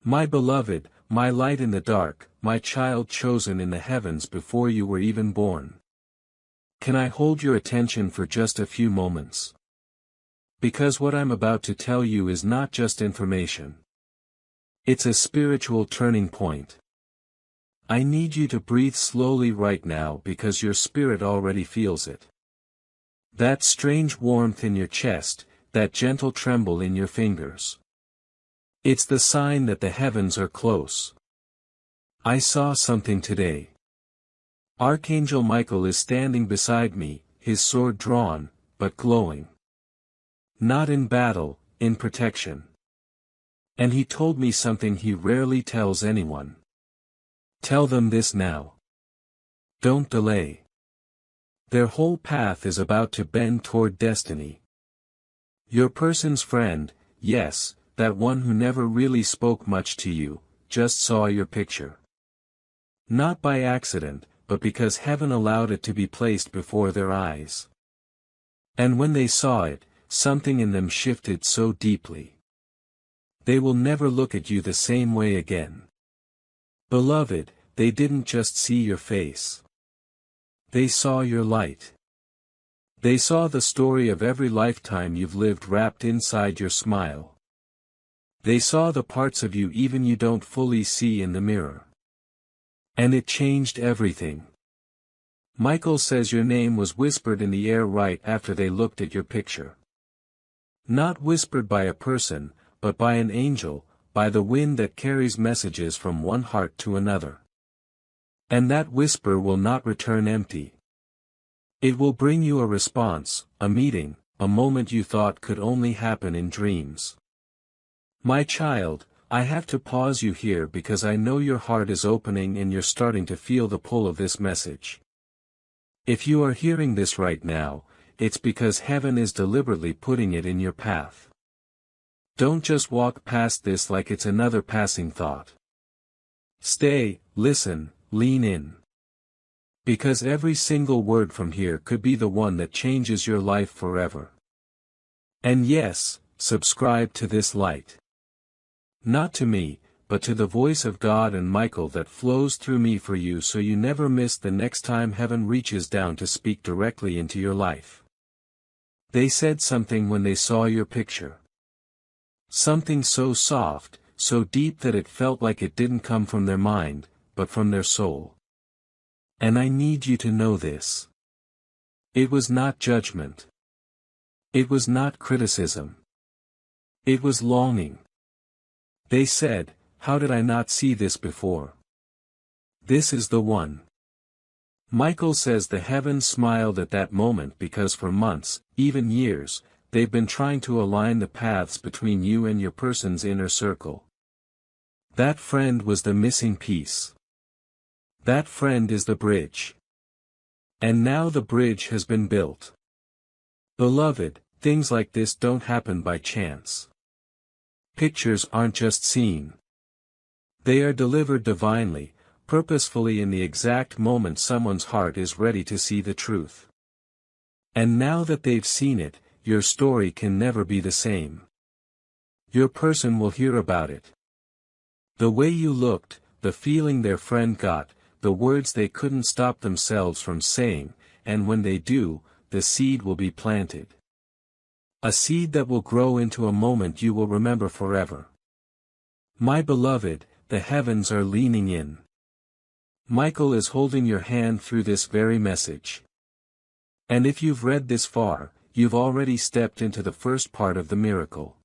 My beloved, my light in the dark, my child chosen in the heavens before you were even born. Can I hold your attention for just a few moments? Because what I'm about to tell you is not just information. It's a spiritual turning point. I need you to breathe slowly right now because your spirit already feels it. That strange warmth in your chest, that gentle tremble in your fingers. It's the sign that the heavens are close. I saw something today. Archangel Michael is standing beside me, his sword drawn, but glowing. Not in battle, in protection. And he told me something he rarely tells anyone. Tell them this now. Don't delay. Their whole path is about to bend toward destiny. Your person's friend, yes, that one who never really spoke much to you, just saw your picture. Not by accident, but because heaven allowed it to be placed before their eyes. And when they saw it, something in them shifted so deeply. They will never look at you the same way again. Beloved, they didn't just see your face. They saw your light. They saw the story of every lifetime you've lived wrapped inside your smile. They saw the parts of you even you don't fully see in the mirror. And it changed everything. Michael says your name was whispered in the air right after they looked at your picture. Not whispered by a person, but by an angel, by the wind that carries messages from one heart to another. And that whisper will not return empty. It will bring you a response, a meeting, a moment you thought could only happen in dreams. My child, I have to pause you here because I know your heart is opening and you're starting to feel the pull of this message. If you are hearing this right now, it's because heaven is deliberately putting it in your path. Don't just walk past this like it's another passing thought. Stay, listen, lean in. Because every single word from here could be the one that changes your life forever. And yes, subscribe to this light. Not to me, but to the voice of God and Michael that flows through me for you so you never miss the next time heaven reaches down to speak directly into your life. They said something when they saw your picture. Something so soft, so deep that it felt like it didn't come from their mind, but from their soul. And I need you to know this. It was not judgment. It was not criticism. It was longing. They said, "How did I not see this before? This is the one." Michael says the heavens smiled at that moment because for months, even years, they've been trying to align the paths between you and your person's inner circle. That friend was the missing piece. That friend is the bridge. And now the bridge has been built. Beloved, things like this don't happen by chance. Pictures aren't just seen. They are delivered divinely, purposefully in the exact moment someone's heart is ready to see the truth. And now that they've seen it, your story can never be the same. Your person will hear about it. The way you looked, the feeling their friend got, the words they couldn't stop themselves from saying, and when they do, the seed will be planted. A seed that will grow into a moment you will remember forever. My beloved, the heavens are leaning in. Michael is holding your hand through this very message. And if you've read this far, you've already stepped into the first part of the miracle.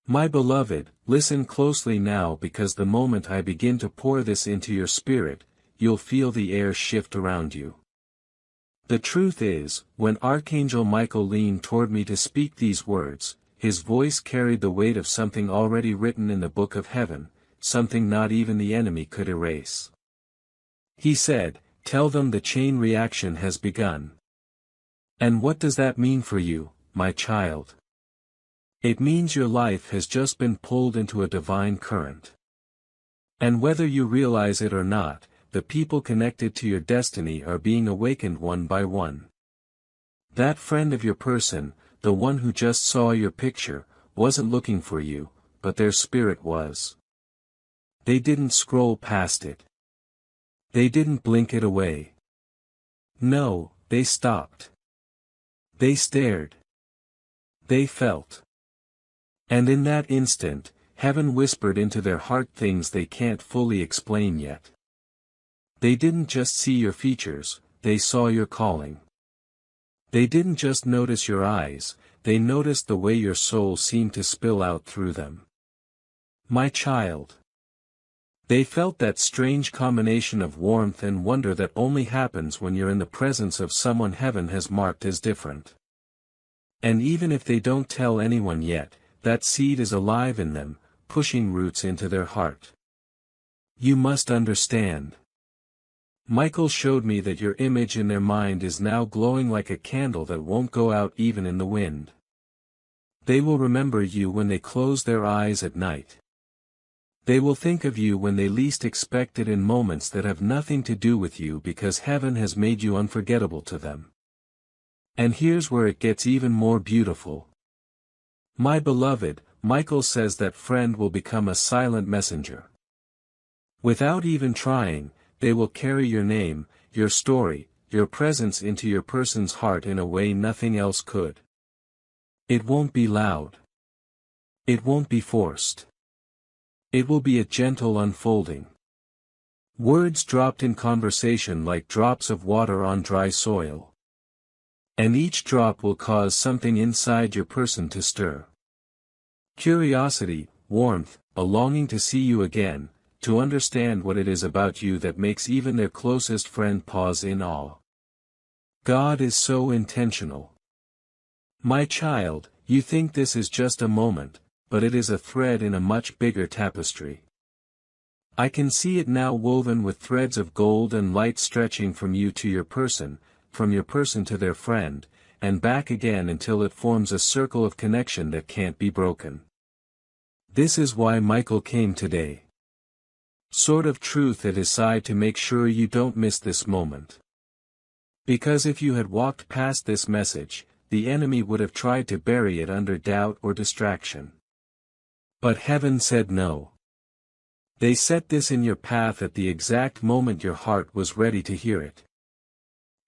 My beloved, listen closely now because the moment I begin to pour this into your spirit, you'll feel the air shift around you. The truth is, when Archangel Michael leaned toward me to speak these words, his voice carried the weight of something already written in the book of heaven, something not even the enemy could erase. He said, "Tell them the chain reaction has begun." And what does that mean for you, my child? It means your life has just been pulled into a divine current. And whether you realize it or not, the people connected to your destiny are being awakened one by one. That friend of your person, the one who just saw your picture, wasn't looking for you, but their spirit was. They didn't scroll past it. They didn't blink it away. No, they stopped. They stared. They felt. And in that instant, heaven whispered into their heart things they can't fully explain yet. They didn't just see your features, they saw your calling. They didn't just notice your eyes, they noticed the way your soul seemed to spill out through them. My child. They felt that strange combination of warmth and wonder that only happens when you're in the presence of someone heaven has marked as different. And even if they don't tell anyone yet, that seed is alive in them, pushing roots into their heart. You must understand. Michael showed me that your image in their mind is now glowing like a candle that won't go out even in the wind. They will remember you when they close their eyes at night. They will think of you when they least expect it in moments that have nothing to do with you because heaven has made you unforgettable to them. And here's where it gets even more beautiful. My beloved, Michael says that friend will become a silent messenger. Without even trying, they will carry your name, your story, your presence into your person's heart in a way nothing else could. It won't be loud. It won't be forced. It will be a gentle unfolding. Words dropped in conversation like drops of water on dry soil. And each drop will cause something inside your person to stir. Curiosity, warmth, a longing to see you again, to understand what it is about you that makes even their closest friend pause in awe. God is so intentional. My child, you think this is just a moment, but it is a thread in a much bigger tapestry. I can see it now woven with threads of gold and light stretching from you to your person, from your person to their friend, and back again until it forms a circle of connection that can't be broken. This is why Michael came today. Sword of truth at his side to make sure you don't miss this moment. Because if you had walked past this message, the enemy would have tried to bury it under doubt or distraction. But heaven said no. They set this in your path at the exact moment your heart was ready to hear it.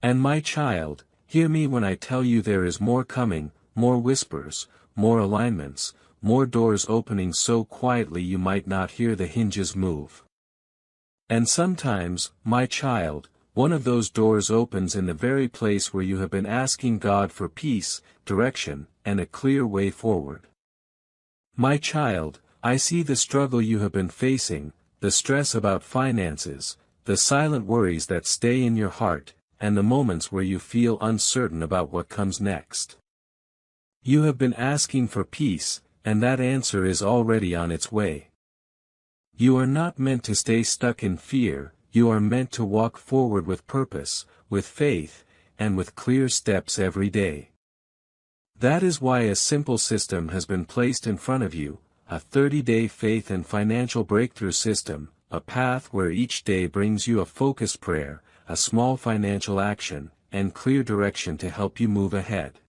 And my child, hear me when I tell you there is more coming, more whispers, more alignments, more doors opening so quietly you might not hear the hinges move. And sometimes, my child, one of those doors opens in the very place where you have been asking God for peace, direction, and a clear way forward. My child, I see the struggle you have been facing, the stress about finances, the silent worries that stay in your heart, and the moments where you feel uncertain about what comes next. You have been asking for peace, and that answer is already on its way. You are not meant to stay stuck in fear, you are meant to walk forward with purpose, with faith, and with clear steps every day. That is why a simple system has been placed in front of you, a 30-day faith and financial breakthrough system, a path where each day brings you a focused prayer, a small financial action, and clear direction to help you move ahead.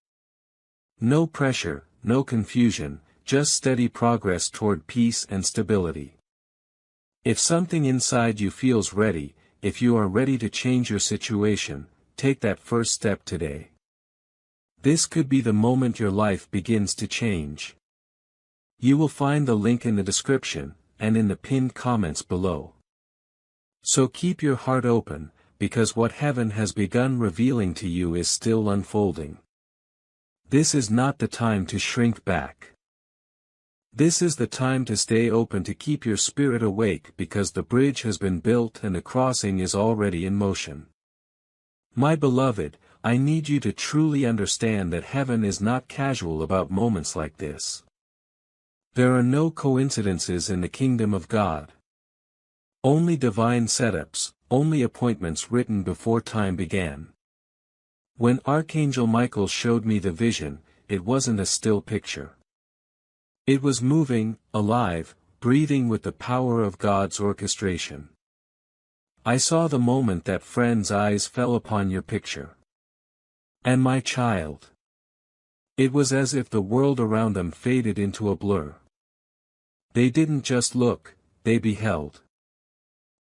No pressure, no confusion, just steady progress toward peace and stability. If something inside you feels ready, if you are ready to change your situation, take that first step today. This could be the moment your life begins to change. You will find the link in the description, and in the pinned comments below. So keep your heart open, because what heaven has begun revealing to you is still unfolding. This is not the time to shrink back. This is the time to stay open, to keep your spirit awake, because the bridge has been built and the crossing is already in motion. My beloved, I need you to truly understand that heaven is not casual about moments like this. There are no coincidences in the kingdom of God. Only divine setups, only appointments written before time began. When Archangel Michael showed me the vision, it wasn't a still picture. It was moving, alive, breathing with the power of God's orchestration. I saw the moment that friend's eyes fell upon your picture. And my child. It was as if the world around them faded into a blur. They didn't just look, they beheld.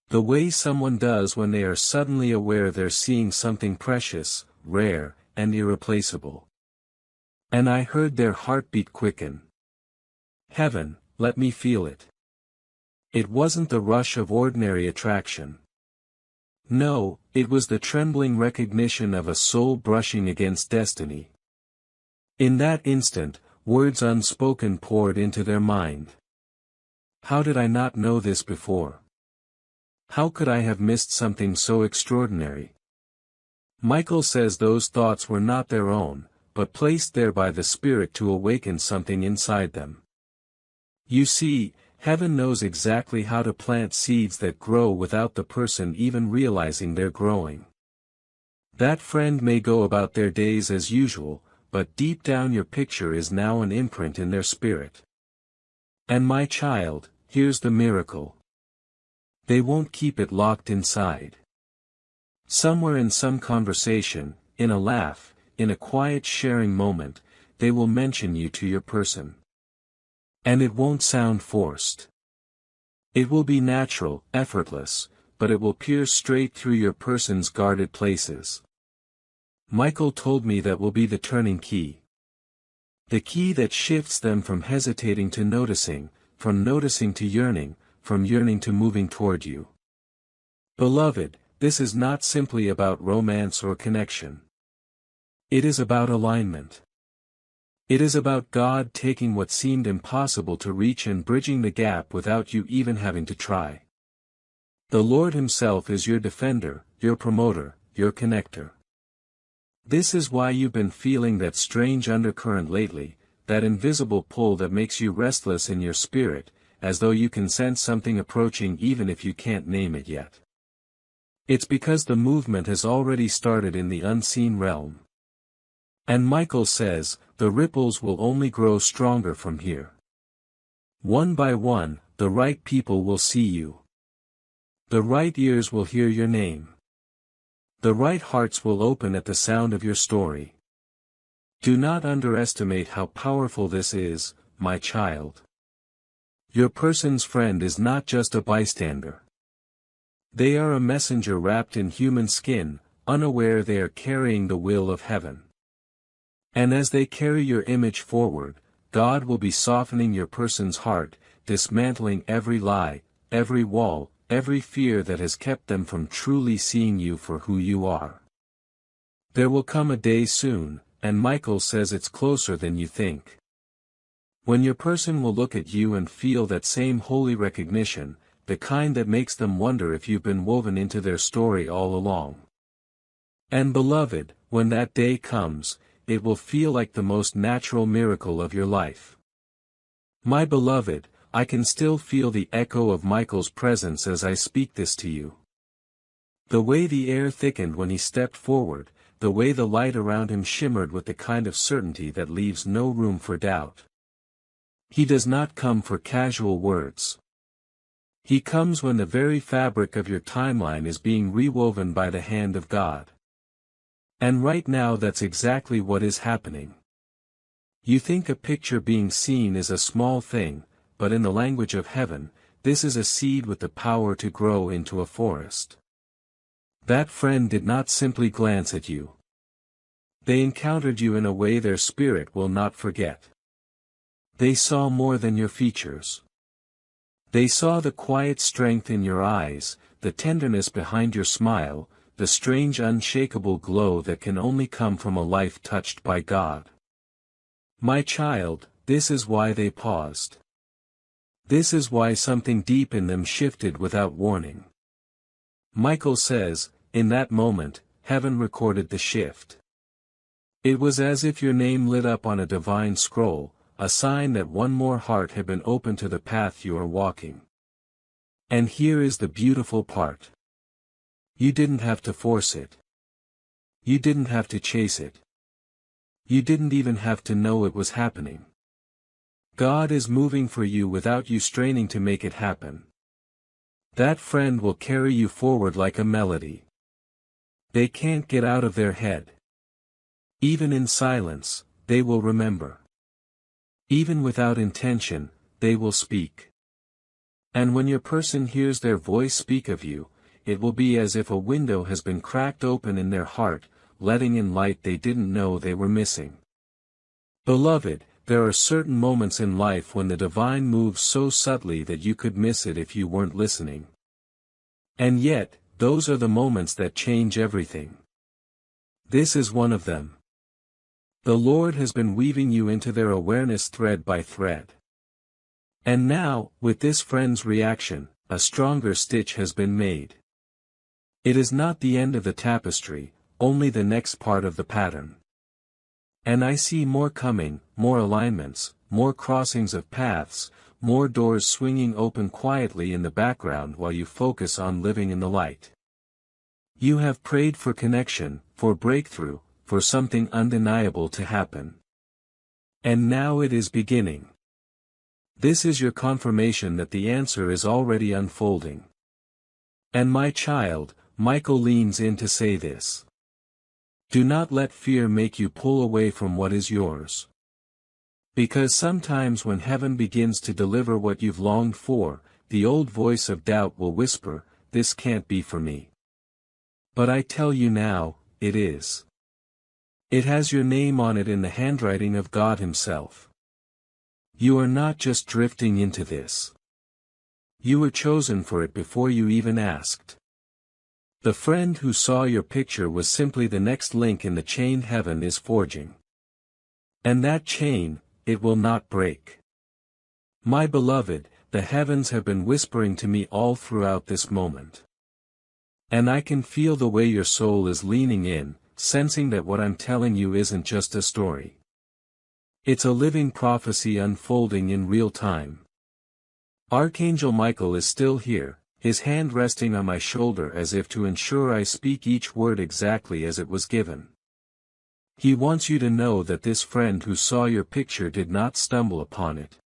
The way someone does when they are suddenly aware they're seeing something precious, rare, and irreplaceable. And I heard their heartbeat quicken. Heaven, let me feel it. It wasn't the rush of ordinary attraction. No, it was the trembling recognition of a soul brushing against destiny. In that instant, words unspoken poured into their mind. How did I not know this before? How could I have missed something so extraordinary? Michael says those thoughts were not their own, but placed there by the Spirit to awaken something inside them. You see, heaven knows exactly how to plant seeds that grow without the person even realizing they're growing. That friend may go about their days as usual, but deep down your picture is now an imprint in their spirit. And my child, here's the miracle. They won't keep it locked inside. Somewhere in some conversation, in a laugh, in a quiet sharing moment, they will mention you to your person. And it won't sound forced. It will be natural, effortless, but it will pierce straight through your person's guarded places. Michael told me that will be the turning key. The key that shifts them from hesitating to noticing, from noticing to yearning, from yearning to moving toward you. Beloved, this is not simply about romance or connection. It is about alignment. It is about God taking what seemed impossible to reach and bridging the gap without you even having to try. The Lord Himself is your defender, your promoter, your connector. This is why you've been feeling that strange undercurrent lately, that invisible pull that makes you restless in your spirit, as though you can sense something approaching even if you can't name it yet. It's because the movement has already started in the unseen realm. And Michael says, the ripples will only grow stronger from here. One by one, the right people will see you. The right ears will hear your name. The right hearts will open at the sound of your story. Do not underestimate how powerful this is, my child. Your person's friend is not just a bystander. They are a messenger wrapped in human skin, unaware they are carrying the will of heaven. And as they carry your image forward, God will be softening your person's heart, dismantling every lie, every wall, every fear that has kept them from truly seeing you for who you are. There will come a day soon, and Michael says it's closer than you think, when your person will look at you and feel that same holy recognition, the kind that makes them wonder if you've been woven into their story all along. And beloved, when that day comes, it will feel like the most natural miracle of your life. My beloved, I can still feel the echo of Michael's presence as I speak this to you. The way the air thickened when he stepped forward, the way the light around him shimmered with the kind of certainty that leaves no room for doubt. He does not come for casual words. He comes when the very fabric of your timeline is being rewoven by the hand of God. And right now that's exactly what is happening. You think a picture being seen is a small thing, but in the language of heaven, this is a seed with the power to grow into a forest. That friend did not simply glance at you. They encountered you in a way their spirit will not forget. They saw more than your features. They saw the quiet strength in your eyes, the tenderness behind your smile, the strange unshakable glow that can only come from a life touched by God. My child, this is why they paused. This is why something deep in them shifted without warning. Michael says, in that moment, heaven recorded the shift. It was as if your name lit up on a divine scroll, a sign that one more heart had been opened to the path you are walking. And here is the beautiful part. You didn't have to force it. You didn't have to chase it. You didn't even have to know it was happening. God is moving for you without you straining to make it happen. That friend will carry you forward like a melody. They can't get out of their head. Even in silence, they will remember. Even without intention, they will speak. And when your person hears their voice speak of you, it will be as if a window has been cracked open in their heart, letting in light they didn't know they were missing. Beloved, there are certain moments in life when the divine moves so subtly that you could miss it if you weren't listening. And yet, those are the moments that change everything. This is one of them. The Lord has been weaving you into their awareness thread by thread. And now, with this friend's reaction, a stronger stitch has been made. It is not the end of the tapestry, only the next part of the pattern. And I see more coming, more alignments, more crossings of paths, more doors swinging open quietly in the background while you focus on living in the light. You have prayed for connection, for breakthrough, for something undeniable to happen. And now it is beginning. This is your confirmation that the answer is already unfolding. And my child, Michael leans in to say this. Do not let fear make you pull away from what is yours. Because sometimes when heaven begins to deliver what you've longed for, the old voice of doubt will whisper, "This can't be for me." But I tell you now, it is. It has your name on it in the handwriting of God Himself. You are not just drifting into this. You were chosen for it before you even asked. The friend who saw your picture was simply the next link in the chain heaven is forging. And that chain, it will not break. My beloved, the heavens have been whispering to me all throughout this moment. And I can feel the way your soul is leaning in, sensing that what I'm telling you isn't just a story. It's a living prophecy unfolding in real time. Archangel Michael is still here, his hand resting on my shoulder as if to ensure I speak each word exactly as it was given. He wants you to know that this friend who saw your picture did not stumble upon it.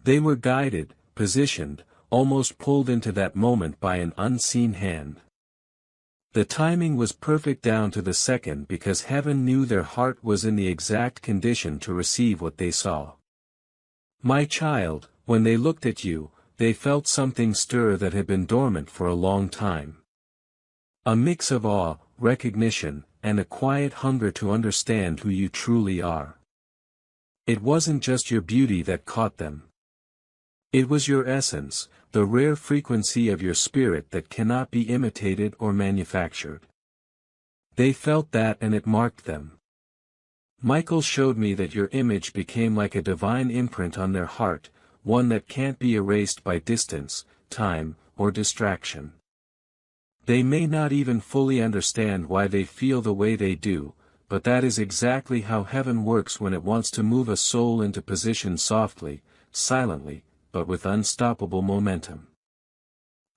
They were guided, positioned, almost pulled into that moment by an unseen hand. The timing was perfect down to the second because heaven knew their heart was in the exact condition to receive what they saw. My child, when they looked at you, they felt something stir that had been dormant for a long time. A mix of awe, recognition, and a quiet hunger to understand who you truly are. It wasn't just your beauty that caught them. It was your essence, the rare frequency of your spirit that cannot be imitated or manufactured. They felt that and it marked them. Michael showed me that your image became like a divine imprint on their heart, one that can't be erased by distance, time, or distraction. They may not even fully understand why they feel the way they do, but that is exactly how heaven works when it wants to move a soul into position softly, silently, but with unstoppable momentum.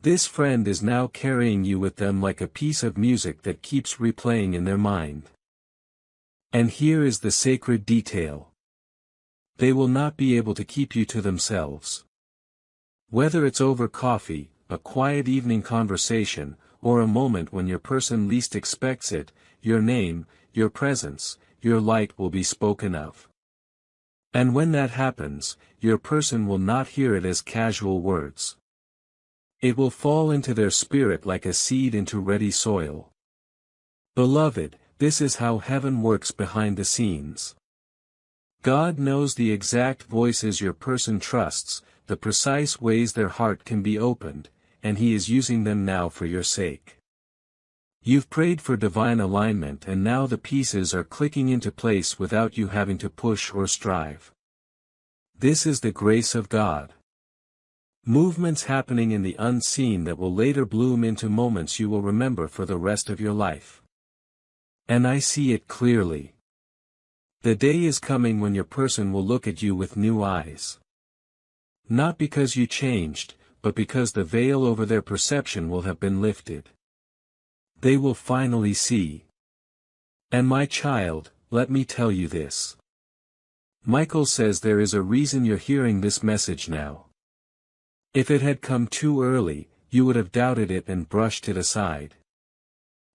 This friend is now carrying you with them like a piece of music that keeps replaying in their mind. And here is the sacred detail. They will not be able to keep you to themselves. Whether it's over coffee, a quiet evening conversation, or a moment when your person least expects it, your name, your presence, your light will be spoken of. And when that happens, your person will not hear it as casual words. It will fall into their spirit like a seed into ready soil. Beloved, this is how heaven works behind the scenes. God knows the exact voices your person trusts, the precise ways their heart can be opened, and He is using them now for your sake. You've prayed for divine alignment and now the pieces are clicking into place without you having to push or strive. This is the grace of God. Movements happening in the unseen that will later bloom into moments you will remember for the rest of your life. And I see it clearly. The day is coming when your person will look at you with new eyes. Not because you changed, but because the veil over their perception will have been lifted. They will finally see. And my child, let me tell you this. Michael says there is a reason you're hearing this message now. If it had come too early, you would have doubted it and brushed it aside.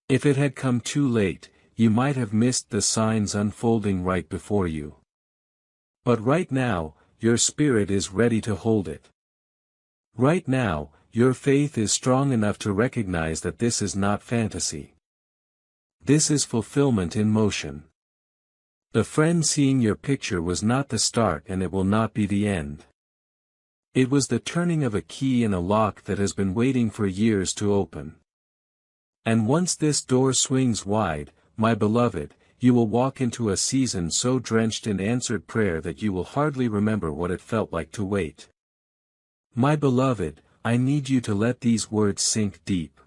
If it had come too late, you might have missed the signs unfolding right before you. But right now, your spirit is ready to hold it. Right now, your faith is strong enough to recognize that this is not fantasy. This is fulfillment in motion. The friend seeing your picture was not the start, and it will not be the end. It was the turning of a key in a lock that has been waiting for years to open. And once this door swings wide, my beloved, you will walk into a season so drenched in answered prayer that you will hardly remember what it felt like to wait. My beloved, I need you to let these words sink deep.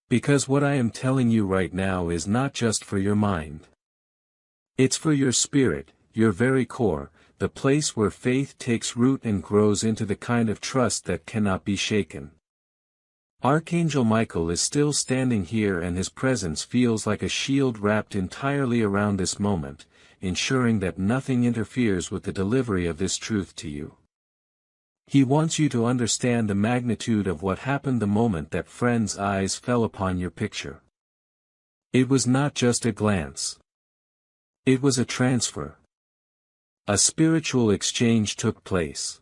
Because what I am telling you right now is not just for your mind. It's for your spirit, your very core, the place where faith takes root and grows into the kind of trust that cannot be shaken. Archangel Michael is still standing here, and his presence feels like a shield wrapped entirely around this moment, ensuring that nothing interferes with the delivery of this truth to you. He wants you to understand the magnitude of what happened the moment that friend's eyes fell upon your picture. It was not just a glance. It was a transfer. A spiritual exchange took place.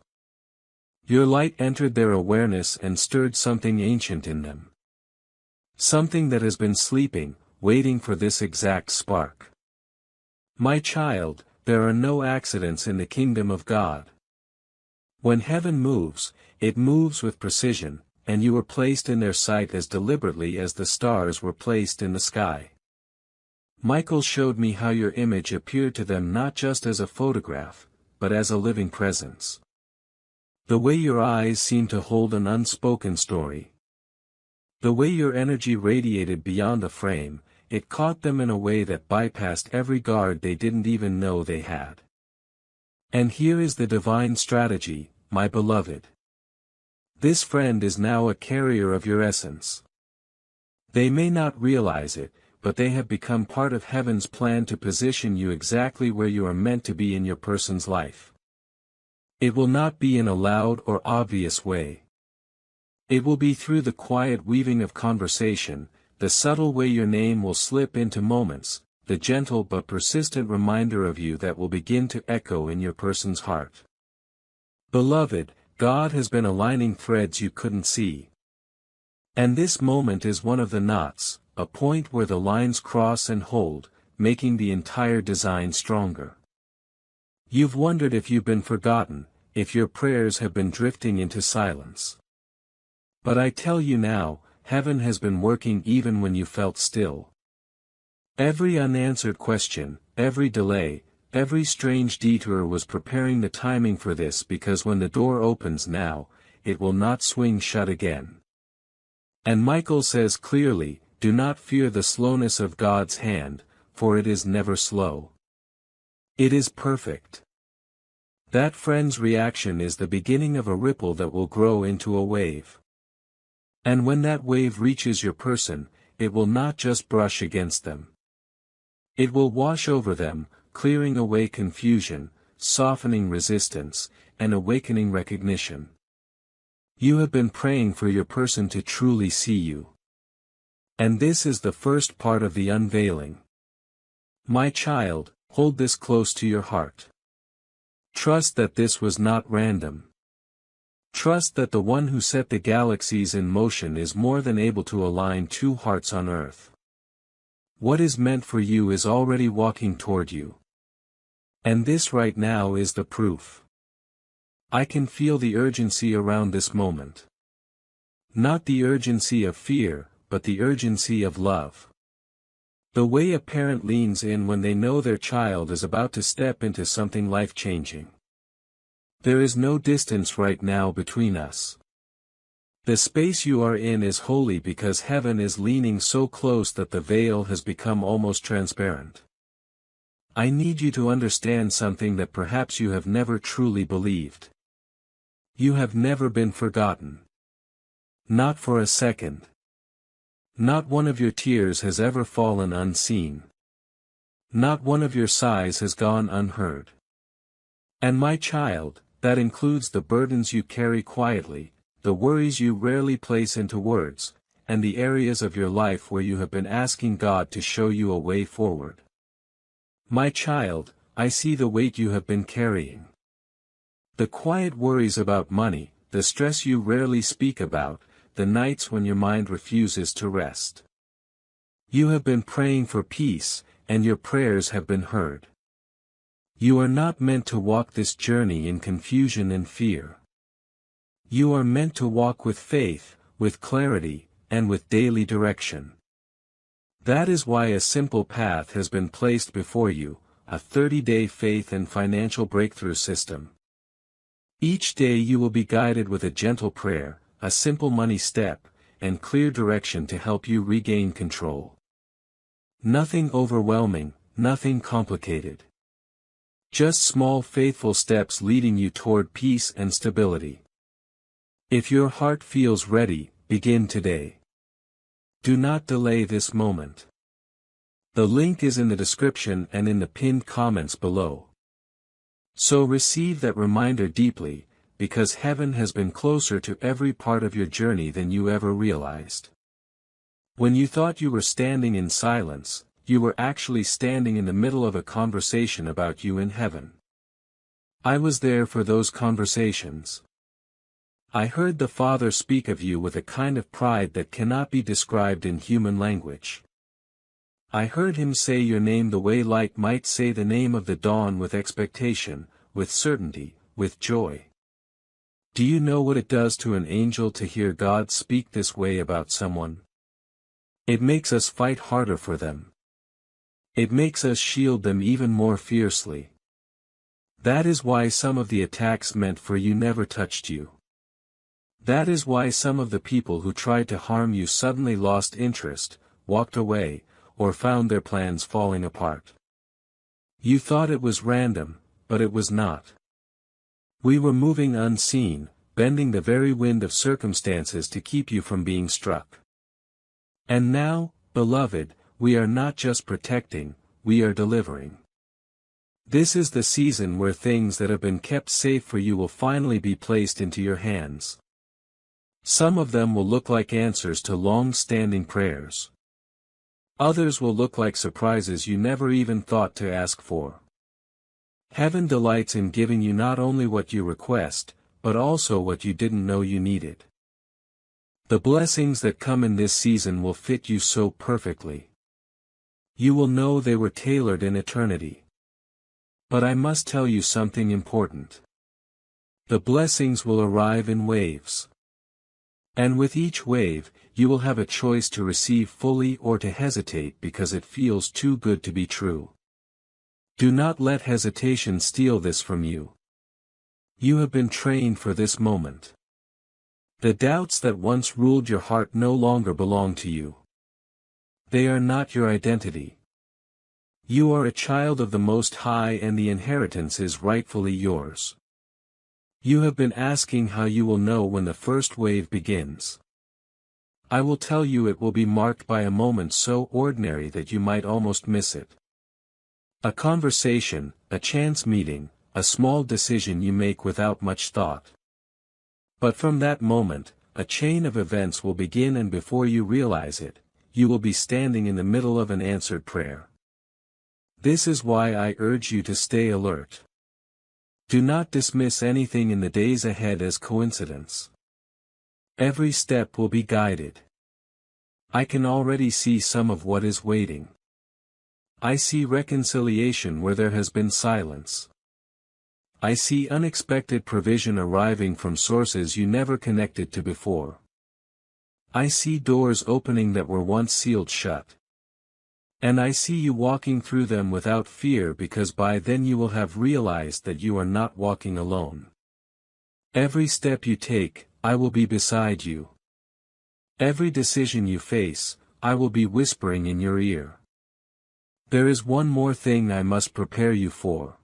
Your light entered their awareness and stirred something ancient in them. Something that has been sleeping, waiting for this exact spark. My child, there are no accidents in the kingdom of God. When heaven moves, it moves with precision, and you were placed in their sight as deliberately as the stars were placed in the sky. Michael showed me how your image appeared to them not just as a photograph, but as a living presence. The way your eyes seemed to hold an unspoken story. The way your energy radiated beyond a frame, it caught them in a way that bypassed every guard they didn't even know they had. And here is the divine strategy, my beloved. This friend is now a carrier of your essence. They may not realize it, but they have become part of heaven's plan to position you exactly where you are meant to be in your person's life. It will not be in a loud or obvious way. It will be through the quiet weaving of conversation, the subtle way your name will slip into moments, the gentle but persistent reminder of you that will begin to echo in your person's heart. Beloved, God has been aligning threads you couldn't see. And this moment is one of the knots, a point where the lines cross and hold, making the entire design stronger. You've wondered if you've been forgotten, if your prayers have been drifting into silence. But I tell you now, heaven has been working even when you felt still. Every unanswered question, every delay, every strange detour was preparing the timing for this, because when the door opens now, it will not swing shut again. And Michael says clearly, do not fear the slowness of God's hand, for it is never slow. It is perfect. That friend's reaction is the beginning of a ripple that will grow into a wave. And when that wave reaches your person, it will not just brush against them. It will wash over them, clearing away confusion, softening resistance, and awakening recognition. You have been praying for your person to truly see you. And this is the first part of the unveiling. My child, hold this close to your heart. Trust that this was not random. Trust that the one who set the galaxies in motion is more than able to align two hearts on earth. What is meant for you is already walking toward you. And this right now is the proof. I can feel the urgency around this moment. Not the urgency of fear, but the urgency of love. The way a parent leans in when they know their child is about to step into something life-changing. There is no distance right now between us. The space you are in is holy because heaven is leaning so close that the veil has become almost transparent. I need you to understand something that perhaps you have never truly believed. You have never been forgotten. Not for a second. Not one of your tears has ever fallen unseen. Not one of your sighs has gone unheard. And my child, that includes the burdens you carry quietly, the worries you rarely place into words, and the areas of your life where you have been asking God to show you a way forward. My child, I see the weight you have been carrying. The quiet worries about money, the stress you rarely speak about, the nights when your mind refuses to rest. You have been praying for peace, and your prayers have been heard. You are not meant to walk this journey in confusion and fear. You are meant to walk with faith, with clarity, and with daily direction. That is why a simple path has been placed before you, a 30-day faith and financial breakthrough system. Each day you will be guided with a gentle prayer, a simple money step, and clear direction to help you regain control. Nothing overwhelming, nothing complicated. Just small faithful steps leading you toward peace and stability. If your heart feels ready, begin today. Do not delay this moment. The link is in the description and in the pinned comments below. So receive that reminder deeply, because heaven has been closer to every part of your journey than you ever realized. When you thought you were standing in silence, you were actually standing in the middle of a conversation about you in heaven. I was there for those conversations. I heard the Father speak of you with a kind of pride that cannot be described in human language. I heard him say your name the way light might say the name of the dawn, with expectation, with certainty, with joy. Do you know what it does to an angel to hear God speak this way about someone? It makes us fight harder for them. It makes us shield them even more fiercely. That is why some of the attacks meant for you never touched you. That is why some of the people who tried to harm you suddenly lost interest, walked away, or found their plans falling apart. You thought it was random, but it was not. We were moving unseen, bending the very wind of circumstances to keep you from being struck. And now, beloved, we are not just protecting, we are delivering. This is the season where things that have been kept safe for you will finally be placed into your hands. Some of them will look like answers to long-standing prayers. Others will look like surprises you never even thought to ask for. Heaven delights in giving you not only what you request, but also what you didn't know you needed. The blessings that come in this season will fit you so perfectly. You will know they were tailored in eternity. But I must tell you something important. The blessings will arrive in waves. And with each wave, you will have a choice to receive fully or to hesitate because it feels too good to be true. Do not let hesitation steal this from you. You have been trained for this moment. The doubts that once ruled your heart no longer belong to you. They are not your identity. You are a child of the Most High and the inheritance is rightfully yours. You have been asking how you will know when the first wave begins. I will tell you, it will be marked by a moment so ordinary that you might almost miss it. A conversation, a chance meeting, a small decision you make without much thought. But from that moment, a chain of events will begin, and before you realize it, you will be standing in the middle of an answered prayer. This is why I urge you to stay alert. Do not dismiss anything in the days ahead as coincidence. Every step will be guided. I can already see some of what is waiting. I see reconciliation where there has been silence. I see unexpected provision arriving from sources you never connected to before. I see doors opening that were once sealed shut. And I see you walking through them without fear, because by then you will have realized that you are not walking alone. Every step you take, I will be beside you. Every decision you face, I will be whispering in your ear. There is one more thing I must prepare you for.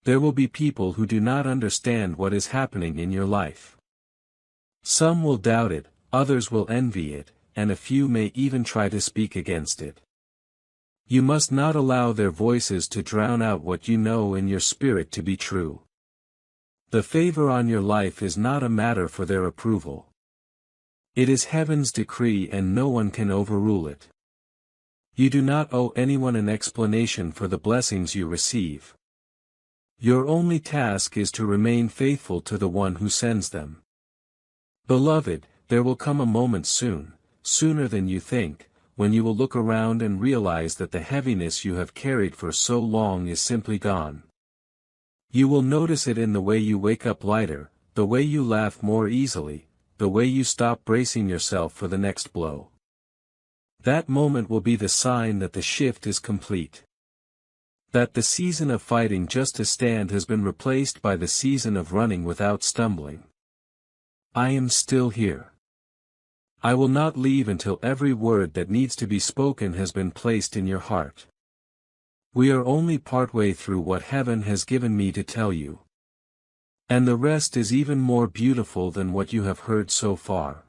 There will be people who do not understand what is happening in your life. Some will doubt it, others will envy it, and a few may even try to speak against it. You must not allow their voices to drown out what you know in your spirit to be true. The favor on your life is not a matter for their approval. It is heaven's decree and no one can overrule it. You do not owe anyone an explanation for the blessings you receive. Your only task is to remain faithful to the one who sends them. Beloved, there will come a moment soon, sooner than you think, when you will look around and realize that the heaviness you have carried for so long is simply gone. You will notice it in the way you wake up lighter, the way you laugh more easily, the way you stop bracing yourself for the next blow. That moment will be the sign that the shift is complete. That the season of fighting just to stand has been replaced by the season of running without stumbling. I am still here. I will not leave until every word that needs to be spoken has been placed in your heart. We are only partway through what heaven has given me to tell you. And the rest is even more beautiful than what you have heard so far.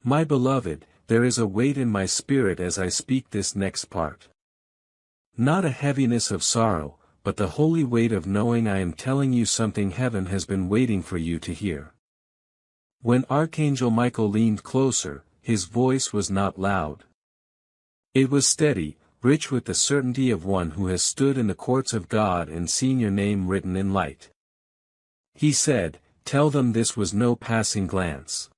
My beloved, there is a weight in my spirit as I speak this next part. Not a heaviness of sorrow, but the holy weight of knowing I am telling you something heaven has been waiting for you to hear. When Archangel Michael leaned closer, his voice was not loud. It was steady, rich with the certainty of one who has stood in the courts of God and seen your name written in light. He said, "Tell them this was no passing glance.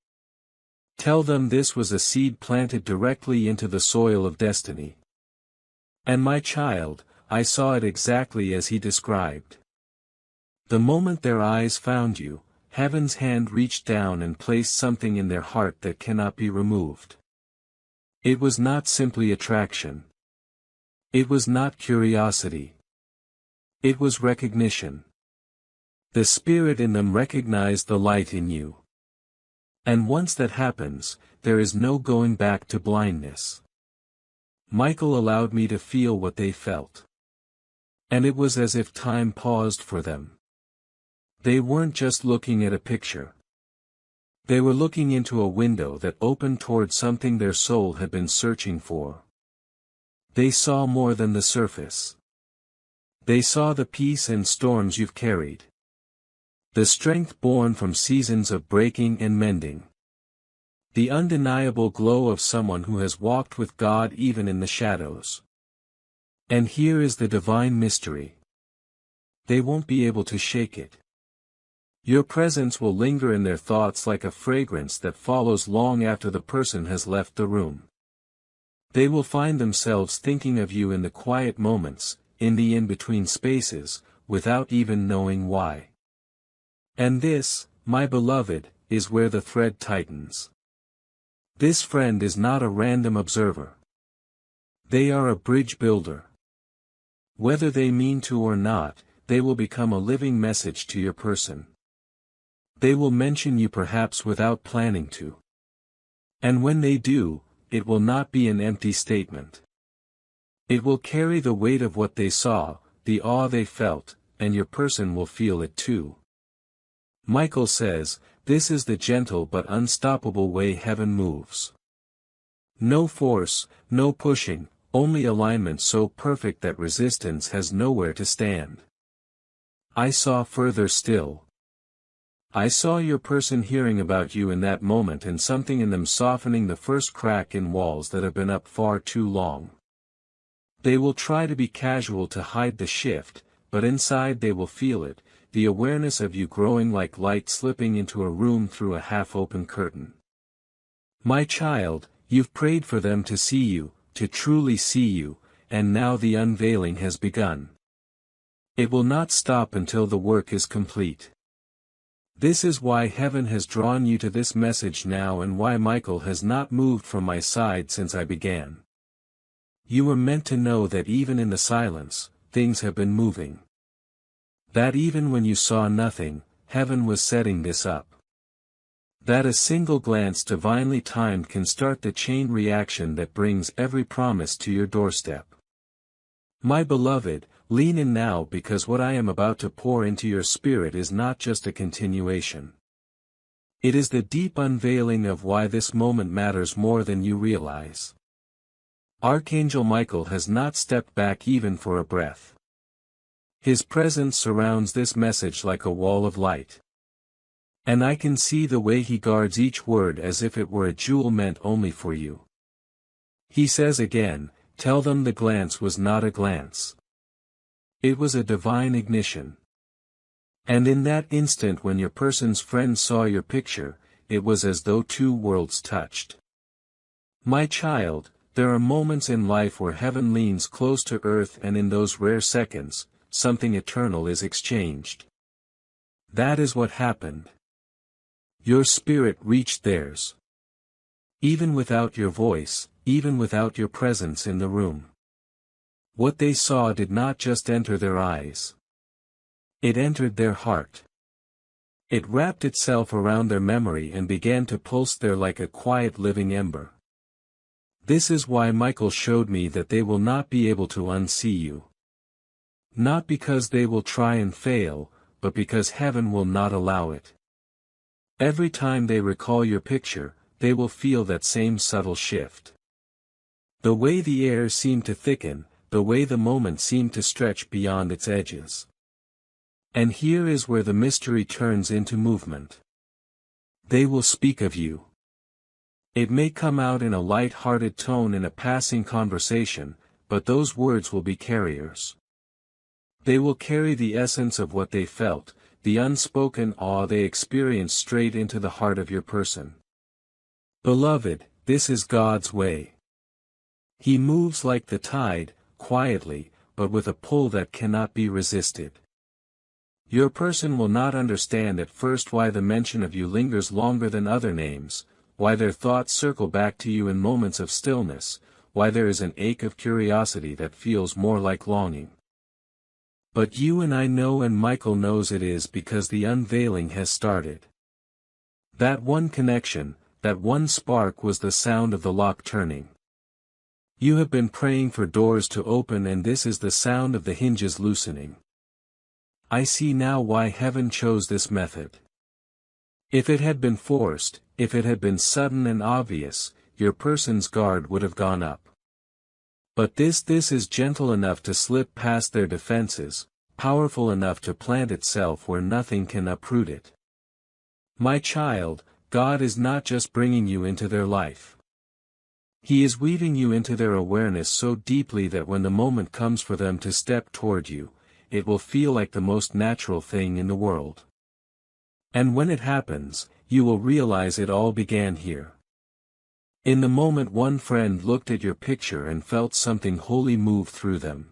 Tell them this was a seed planted directly into the soil of destiny. And my child, I saw it exactly as he described. The moment their eyes found you, heaven's hand reached down and placed something in their heart that cannot be removed. It was not simply attraction. It was not curiosity. It was recognition. The spirit in them recognized the light in you. And once that happens, there is no going back to blindness." Michael allowed me to feel what they felt. And it was as if time paused for them. They weren't just looking at a picture. They were looking into a window that opened toward something their soul had been searching for. They saw more than the surface. They saw the peace and storms you've carried. The strength born from seasons of breaking and mending. The undeniable glow of someone who has walked with God even in the shadows. And here is the divine mystery. They won't be able to shake it. Your presence will linger in their thoughts like a fragrance that follows long after the person has left the room. They will find themselves thinking of you in the quiet moments, in the in-between spaces, without even knowing why. And this, my beloved, is where the thread tightens. This friend is not a random observer. They are a bridge builder. Whether they mean to or not, they will become a living message to your person. They will mention you perhaps without planning to. And when they do, it will not be an empty statement. It will carry the weight of what they saw, the awe they felt, and your person will feel it too. Michael says, "This is the gentle but unstoppable way heaven moves. No force, no pushing, only alignment so perfect that resistance has nowhere to stand." I saw further still. I saw your person hearing about you in that moment and something in them softening the first crack in walls that have been up far too long. They will try to be casual to hide the shift, but inside they will feel it, the awareness of you growing like light slipping into a room through a half-open curtain. My child, you've prayed for them to see you, to truly see you, and now the unveiling has begun. It will not stop until the work is complete. This is why heaven has drawn you to this message now and why Michael has not moved from my side since I began. You were meant to know that even in the silence, things have been moving. That even when you saw nothing, heaven was setting this up. That a single glance divinely timed can start the chain reaction that brings every promise to your doorstep. My beloved, lean in now because what I am about to pour into your spirit is not just a continuation. It is the deep unveiling of why this moment matters more than you realize. Archangel Michael has not stepped back even for a breath. His presence surrounds this message like a wall of light. And I can see the way he guards each word as if it were a jewel meant only for you. He says again, "Tell them the glance was not a glance. It was a divine ignition. And in that instant when your person's friend saw your picture, it was as though two worlds touched. My child, there are moments in life where heaven leans close to earth, and in those rare seconds, something eternal is exchanged. That is what happened. Your spirit reached theirs. Even without your voice, even without your presence in the room. What they saw did not just enter their eyes. It entered their heart. It wrapped itself around their memory and began to pulse there like a quiet living ember. This is why Michael showed me that they will not be able to unsee you. Not because they will try and fail, but because heaven will not allow it. Every time they recall your picture, they will feel that same subtle shift. The way the air seemed to thicken, the way the moment seemed to stretch beyond its edges. And here is where the mystery turns into movement. They will speak of you. It may come out in a light-hearted tone in a passing conversation, but those words will be carriers. They will carry the essence of what they felt, the unspoken awe they experienced straight into the heart of your person. Beloved, this is God's way. He moves like the tide, quietly, but with a pull that cannot be resisted. Your person will not understand at first why the mention of you lingers longer than other names, why their thoughts circle back to you in moments of stillness, why there is an ache of curiosity that feels more like longing. But you and I know, and Michael knows it is because the unveiling has started. That one connection, that one spark was the sound of the lock turning. You have been praying for doors to open, and this is the sound of the hinges loosening. I see now why heaven chose this method. If it had been forced, if it had been sudden and obvious, your person's guard would have gone up. But this is gentle enough to slip past their defenses, powerful enough to plant itself where nothing can uproot it. My child, God is not just bringing you into their life. He is weaving you into their awareness so deeply that when the moment comes for them to step toward you, it will feel like the most natural thing in the world. And when it happens, you will realize it all began here. In the moment one friend looked at your picture and felt something holy move through them.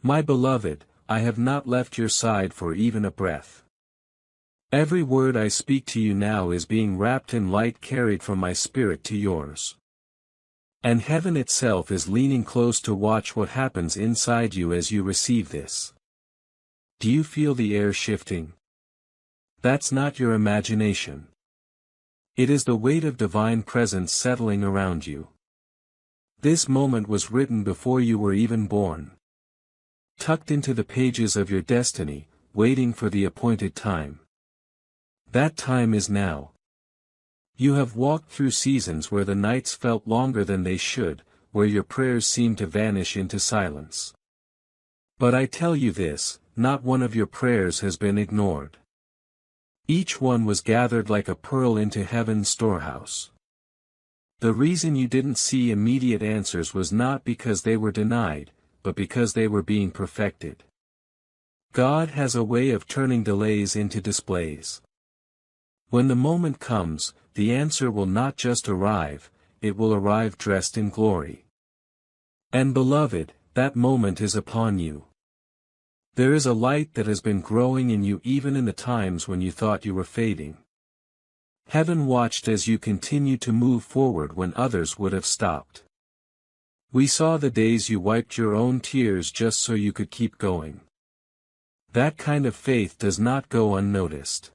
My beloved, I have not left your side for even a breath. Every word I speak to you now is being wrapped in light carried from my spirit to yours. And heaven itself is leaning close to watch what happens inside you as you receive this. Do you feel the air shifting? That's not your imagination. It is the weight of divine presence settling around you. This moment was written before you were even born. Tucked into the pages of your destiny, waiting for the appointed time. That time is now. You have walked through seasons where the nights felt longer than they should, where your prayers seemed to vanish into silence. But I tell you this, not one of your prayers has been ignored. Each one was gathered like a pearl into heaven's storehouse. The reason you didn't see immediate answers was not because they were denied, but because they were being perfected. God has a way of turning delays into displays. When the moment comes, the answer will not just arrive, it will arrive dressed in glory. And beloved, that moment is upon you. There is a light that has been growing in you even in the times when you thought you were fading. Heaven watched as you continued to move forward when others would have stopped. We saw the days you wiped your own tears just so you could keep going. That kind of faith does not go unnoticed.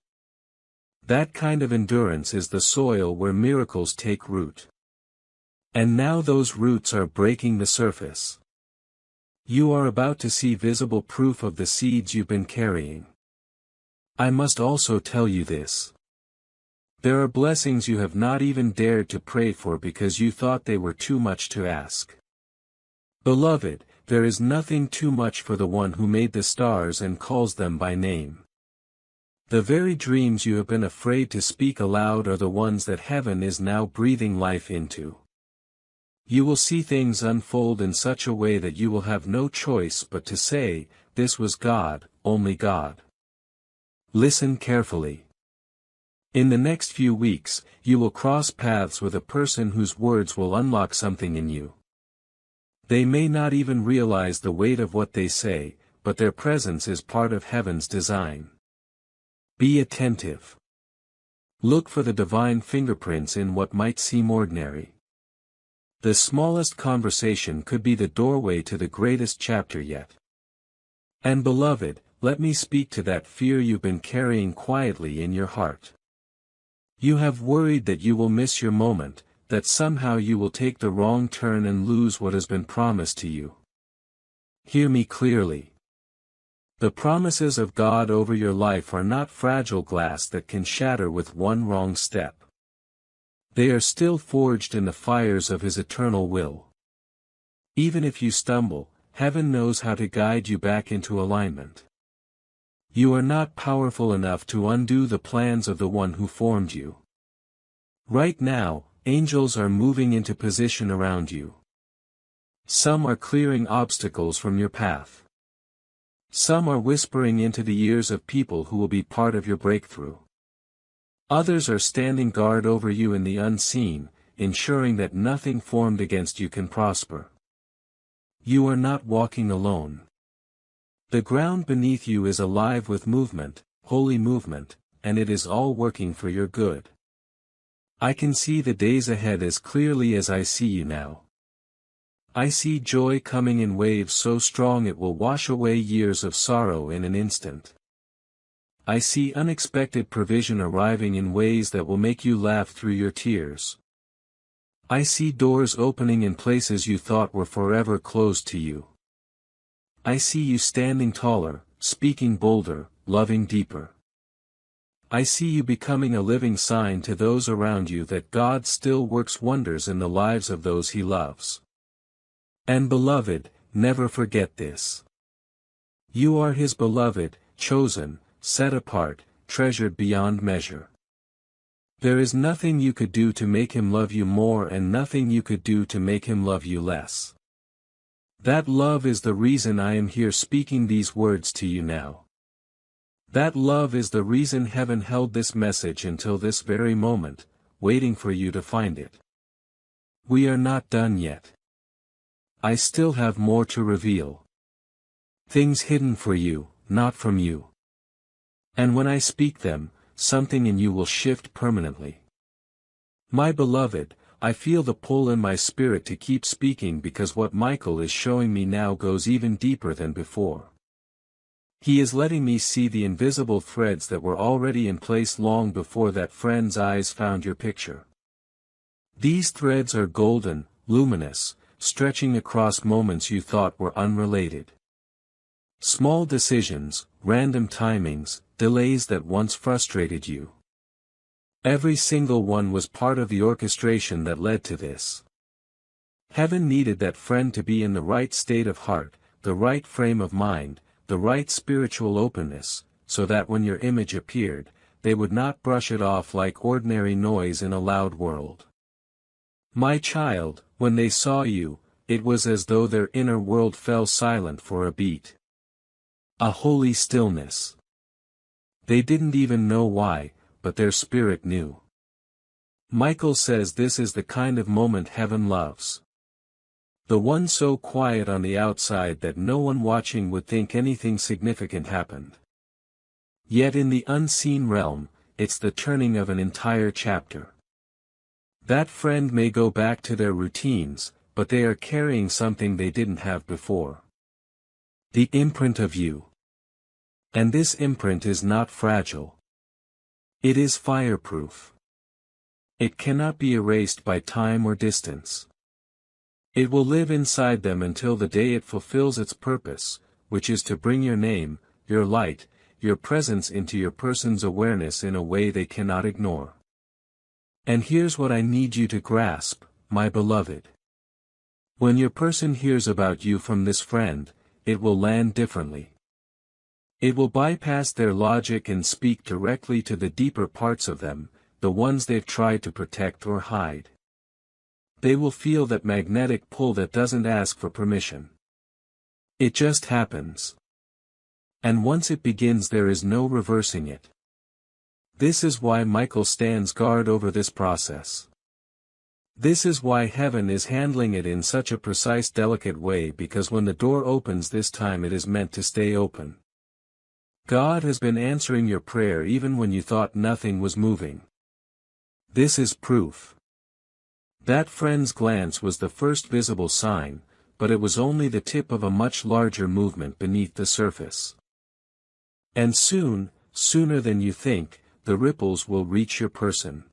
That kind of endurance is the soil where miracles take root. And now those roots are breaking the surface. You are about to see visible proof of the seeds you've been carrying. I must also tell you this. There are blessings you have not even dared to pray for because you thought they were too much to ask. Beloved, there is nothing too much for the one who made the stars and calls them by name. The very dreams you have been afraid to speak aloud are the ones that heaven is now breathing life into. You will see things unfold in such a way that you will have no choice but to say, "This was God, only God." Listen carefully. In the next few weeks, you will cross paths with a person whose words will unlock something in you. They may not even realize the weight of what they say, but their presence is part of heaven's design. Be attentive. Look for the divine fingerprints in what might seem ordinary. The smallest conversation could be the doorway to the greatest chapter yet. And beloved, let me speak to that fear you've been carrying quietly in your heart. You have worried that you will miss your moment, that somehow you will take the wrong turn and lose what has been promised to you. Hear me clearly. The promises of God over your life are not fragile glass that can shatter with one wrong step. They are still forged in the fires of His eternal will. Even if you stumble, heaven knows how to guide you back into alignment. You are not powerful enough to undo the plans of the one who formed you. Right now, angels are moving into position around you. Some are clearing obstacles from your path. Some are whispering into the ears of people who will be part of your breakthrough. Others are standing guard over you in the unseen, ensuring that nothing formed against you can prosper. You are not walking alone. The ground beneath you is alive with movement, holy movement, and it is all working for your good. I can see the days ahead as clearly as I see you now. I see joy coming in waves so strong it will wash away years of sorrow in an instant. I see unexpected provision arriving in ways that will make you laugh through your tears. I see doors opening in places you thought were forever closed to you. I see you standing taller, speaking bolder, loving deeper. I see you becoming a living sign to those around you that God still works wonders in the lives of those He loves. And beloved, never forget this. You are His beloved, chosen, set apart, treasured beyond measure. There is nothing you could do to make Him love you more and nothing you could do to make Him love you less. That love is the reason I am here speaking these words to you now. That love is the reason heaven held this message until this very moment, waiting for you to find it. We are not done yet. I still have more to reveal. Things hidden for you, not from you. And when I speak them, something in you will shift permanently. My beloved, I feel the pull in my spirit to keep speaking because what Michael is showing me now goes even deeper than before. He is letting me see the invisible threads that were already in place long before that friend's eyes found your picture. These threads are golden, luminous, stretching across moments you thought were unrelated. Small decisions, random timings, delays that once frustrated you. Every single one was part of the orchestration that led to this. Heaven needed that friend to be in the right state of heart, the right frame of mind, the right spiritual openness, so that when your image appeared, they would not brush it off like ordinary noise in a loud world. My child, when they saw you, it was as though their inner world fell silent for a beat. A holy stillness. They didn't even know why, but their spirit knew. Michael says this is the kind of moment heaven loves. The one so quiet on the outside that no one watching would think anything significant happened. Yet in the unseen realm, it's the turning of an entire chapter. That friend may go back to their routines, but they are carrying something they didn't have before. The imprint of you. And this imprint is not fragile. It is fireproof. It cannot be erased by time or distance. It will live inside them until the day it fulfills its purpose, which is to bring your name, your light, your presence into your person's awareness in a way they cannot ignore. And here's what I need you to grasp, my beloved. When your person hears about you from this friend, it will land differently. It will bypass their logic and speak directly to the deeper parts of them, the ones they've tried to protect or hide. They will feel that magnetic pull that doesn't ask for permission. It just happens. And once it begins, there is no reversing it. This is why Michael stands guard over this process. This is why heaven is handling it in such a precise, delicate way, because when the door opens this time, it is meant to stay open. God has been answering your prayer even when you thought nothing was moving. This is proof. That friend's glance was the first visible sign, but it was only the tip of a much larger movement beneath the surface. And soon, sooner than you think, the ripples will reach your person.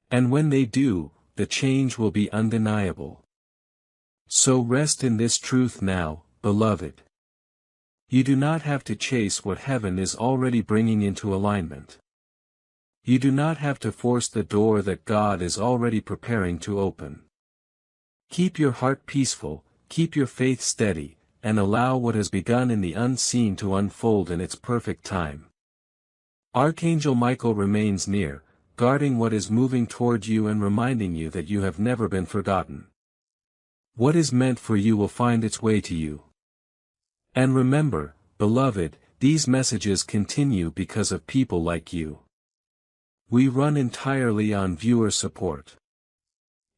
And when they do, the change will be undeniable. So rest in this truth now, beloved. You do not have to chase what heaven is already bringing into alignment. You do not have to force the door that God is already preparing to open. Keep your heart peaceful, keep your faith steady, and allow what has begun in the unseen to unfold in its perfect time. Archangel Michael remains near, guarding what is moving toward you and reminding you that you have never been forgotten. What is meant for you will find its way to you. And remember, beloved, these messages continue because of people like you. We run entirely on viewer support.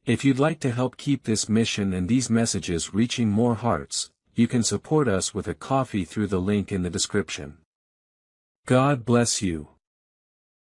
If you'd like to help keep this mission and these messages reaching more hearts, you can support us with a coffee through the link in the description. God bless you.